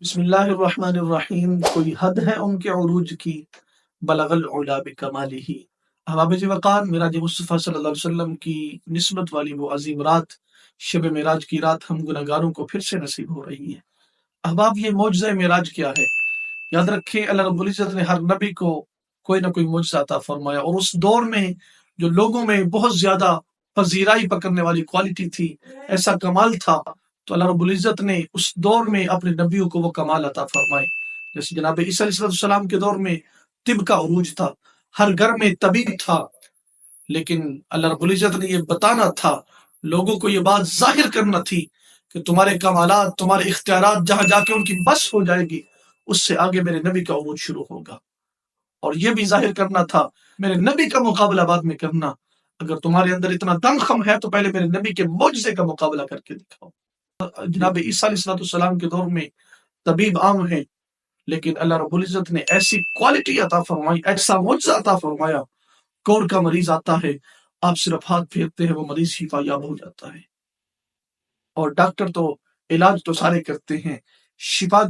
بسم اللہ الرحمن الرحیم۔ کوئی حد ہے ان کے عروج کی، بلغ العلا بکمالہ۔ احباب وقار، معراج مصطفیٰ صلی اللہ علیہ وسلم کی نسبت والی وہ عظیم رات، شب معراج کی رات ہم گناہگاروں کو پھر سے نصیب ہو رہی ہے۔ احباب، یہ معجزہ معراج کیا ہے؟ یاد رکھیں، اللہ رب العزت نے ہر نبی کو کوئی نہ کوئی معجزہ عطا فرمایا، اور اس دور میں جو لوگوں میں بہت زیادہ پذیرائی پکڑنے والی کوالٹی تھی، ایسا کمال تھا، تو اللہ رب العزت نے اس دور میں اپنے نبیوں کو وہ کمال عطا فرمائے۔ جیسے جناب عیسیٰ علیہ السلام کے دور میں طب کا عروج تھا، ہر گھر میں طبیب تھا، لیکن اللہ رب العزت نے یہ بتانا تھا، لوگوں کو یہ بات ظاہر کرنا تھی کہ تمہارے کمالات، تمہارے اختیارات جہاں جا کے ان کی بس ہو جائے گی، اس سے آگے میرے نبی کا عروج شروع ہوگا۔ اور یہ بھی ظاہر کرنا تھا، میرے نبی کا مقابلہ بعد میں کرنا، اگر تمہارے اندر اتنا دم خم ہے تو پہلے میرے نبی کے معجزے کا مقابلہ کر کے دکھاؤ۔ جناب عیسیٰ علیہ السلام کے دور میں طبیب عام ہیں، لیکن اللہ رب العزت نے ایسی کوالٹی عطا فرمائی، ایسا معجزہ عطا فرمایا، کور کا مریض آتا ہے، آپ صرف ہاتھ پھیرتے ہیں، وہ مریض شفا یاب ہو جاتا ہے۔ اور ڈاکٹر تو علاج تو سارے کرتے ہیں، شفا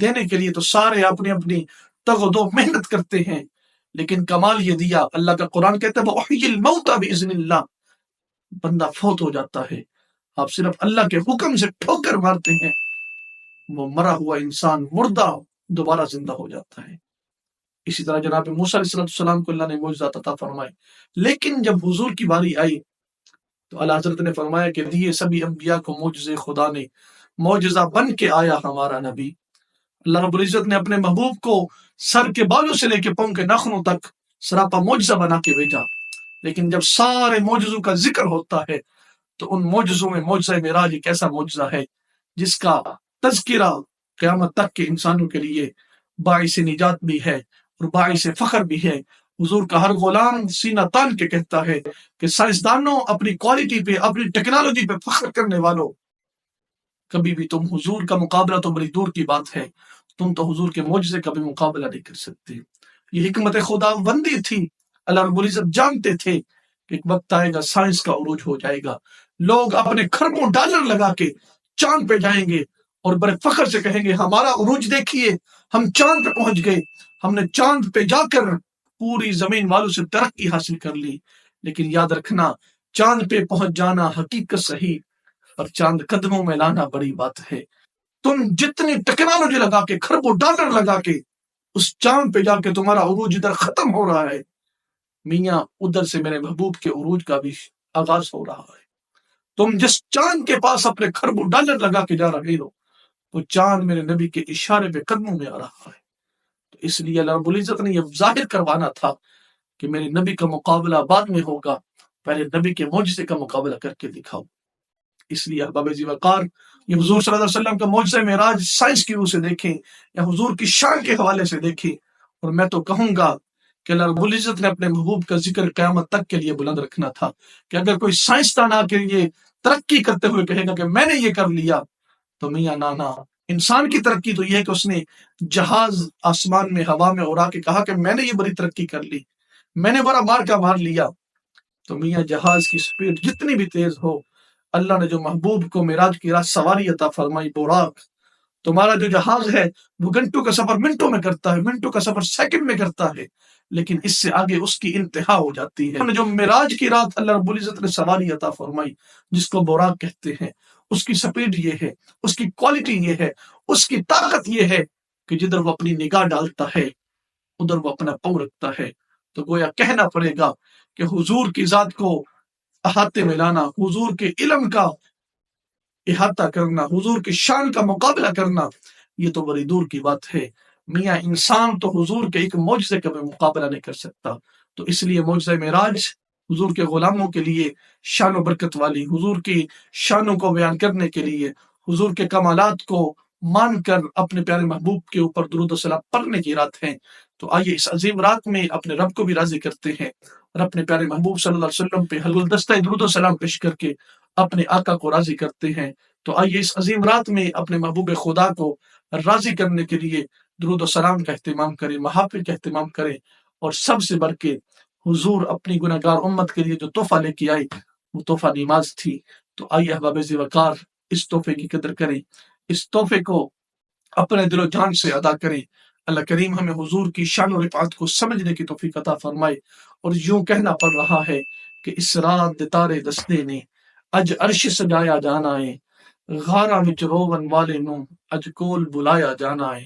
دینے کے لیے تو سارے اپنی اپنی تگ و دو محنت کرتے ہیں، لیکن کمال یہ دیا، اللہ کا قرآن کہتا ہے وَأُحْيِي الْمَوْتَى بِإِذْنِ اللَّهِ، بندہ فوت ہو جاتا ہے، آپ صرف اللہ کے حکم سے ٹھوکر مارتے ہیں، وہ مرا ہوا انسان مردہ دوبارہ زندہ ہو جاتا ہے۔ اسی طرح جناب موسیٰ علیہ السلام کو اللہ نے معجزات عطا فرمائے، لیکن جب حضور کی باری آئی تو اللہ حضرت نے فرمایا کہ دیے سبھی انبیاء کو معجزے خدا نے، معجزہ بن کے آیا ہمارا نبی۔ اللہ رب العزت نے اپنے محبوب کو سر کے بالوں سے لے کے پاؤں کے ناخنوں تک سراپا معجزہ بنا کے بھیجا، لیکن جب سارے معجزوں کا ذکر ہوتا ہے تو ان معجزوں میں معجزہ معراج ایک ایسا معجزہ ہے جس کا تذکرہ قیامت تک کے انسانوں کے لیے باعث نجات بھی ہے اور باعث فخر بھی ہے۔ حضور کا ہر غلام سینہ تان کے کہتا ہے کہ سائنسدانوں، اپنی کوالٹی پہ، اپنی ٹیکنالوجی پہ فخر کرنے والوں، کبھی بھی تم حضور کا مقابلہ تو بڑی دور کی بات ہے، تم تو حضور کے معجزے کا بھی مقابلہ نہیں کر سکتے۔ یہ حکمت خدا بندی تھی، اللہ رب العزت جانتے تھے کہ ایک وقت آئے گا سائنس کا عروج ہو جائے گا، لوگ اپنے خربوں ڈالر لگا کے چاند پہ جائیں گے اور بڑے فخر سے کہیں گے ہمارا عروج دیکھیے، ہم چاند پہ پہنچ گئے، ہم نے چاند پہ جا کر پوری زمین والوں سے ترقی حاصل کر لی۔ لیکن یاد رکھنا، چاند پہ پہنچ جانا حقیقت صحیح، اور چاند قدموں میں لانا بڑی بات ہے۔ تم جتنی ٹیکنالوجی لگا کے، خربوں ڈالر لگا کے اس چاند پہ جا کے تمہارا عروج ادھر ختم ہو رہا ہے، میاں ادھر سے میرے محبوب کے عروج کا بھی آغاز ہو رہا ہے۔ تم جس چاند کے پاس اپنے خربوں ڈالر لگا کے جا رہے ہو، وہ چاند میرے نبی کے اشارے پہ قدموں میں آ رہا ہے۔ تو اس لیے اللہ رب العزت نے یہ ظاہر کروانا تھا کہ میرے نبی کا مقابلہ بعد میں ہوگا، پہلے نبی کے معجزے کا مقابلہ کر کے دکھاؤ۔ اس لیے احباب وقار، یہ حضور صلی اللہ علیہ وسلم کا معجزہ معراج سائنس کی روح سے دیکھیں یا حضور کی شان کے حوالے سے دیکھیں، اور میں تو کہوں گا کہ اللہ رب العزت نے اپنے محبوب کا ذکر قیامت تک کے لیے بلند رکھنا تھا، کہ اگر کوئی سائنسدان آ کے یہ ترقی کرتے ہوئے کہے گا کہ میں نے یہ کر لیا، تو میاں نانا، انسان کی ترقی تو یہ ہے کہ اس نے جہاز آسمان میں ہوا میں اڑا کے کہا کہ میں نے یہ بڑی ترقی کر لی، میں نے بڑا مار کا مار لیا۔ تو میاں جہاز کی سپیڈ جتنی بھی تیز ہو، اللہ نے جو محبوب کو معراج کی رات سواری عطا فرمائی، بوراق، تمہارا جو جہاز ہے وہ گھنٹوں کا سفر منٹوں میں کرتا ہے، منٹوں کا سفر سیکنڈ میں کرتا ہے، لیکن اس سے آگے اس کی انتہا ہو جاتی ہے۔ جو معراج کی رات اللہ رب العزت نے سواری عطا فرمائی، جس کو بوراق کہتے ہیں، اس کی سپیڈ یہ ہے، اس کی کوالٹی یہ ہے، اس کی طاقت یہ ہے کہ جدھر وہ اپنی نگاہ ڈالتا ہے ادھر وہ اپنا پاؤں رکھتا ہے۔ تو گویا کہنا پڑے گا کہ حضور کی ذات کو احاطے میں لانا، حضور کے علم کا احاطہ کرنا، حضور کی شان کا مقابلہ کرنا، یہ تو بڑی دور کی بات ہے۔ میاں انسان تو حضور کے ایک معجزے کا بھی مقابلہ نہیں کر سکتا۔ تو اس لیے معجزہ معراج حضور کے غلاموں کے لیے شان و برکت والی، حضور کی شانوں کو بیان کرنے کے لیے، حضور کے کمالات کو مان کر اپنے پیارے محبوب کے اوپر درود و سلام پڑھنے کی رات ہے۔ تو آئیے اس عظیم رات میں اپنے رب کو بھی راضی کرتے ہیں اور اپنے پیارے محبوب صلی اللہ علیہ وسلم پہ گلدستہ درود و سلام پیش کر کے اپنے آقا کو راضی کرتے ہیں۔ تو آئیے اس عظیم رات میں اپنے محبوب خدا کو راضی کرنے کے لیے درود و سلام کا اہتمام کریں، محافل کا اہتمام کریں، اور سب سے بڑھ کے حضور اپنی گناہ گار امت کے لیے جو تحفہ لے کے آئے وہ تحفہ نماز تھی۔ تو آئیے احباب وقار اس تحفے کی قدر کریں، اس تحفے کو اپنے دل و جان سے ادا کریں۔ اللہ کریم ہمیں حضور کی شان و رفعت کو سمجھنے کی توفیق عطا فرمائے۔ اور یوں کہنا پڑ رہا ہے کہ اس رات دے تارے دستے نے اج عرش سجایا جانا ہے، غاراں وچ روون والے نوں اج کول بلایا جانا ہے،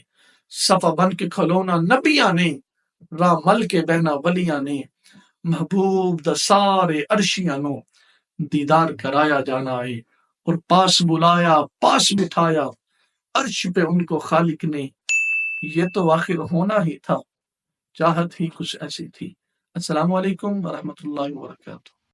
صفا بن کے کھلونا نبیاں نے، راہ مل کے بہنا ولیاں نے، محبوب دا سارے عرشیاں نوں دیدار کرایا جانا ہے، اور پاس بلایا پاس بٹھایا عرش پہ ان کو خالق نے، یہ تو آخر ہونا ہی تھا، چاہت ہی کچھ ایسی تھی۔ السلام علیکم ورحمۃ اللہ وبرکاتہ۔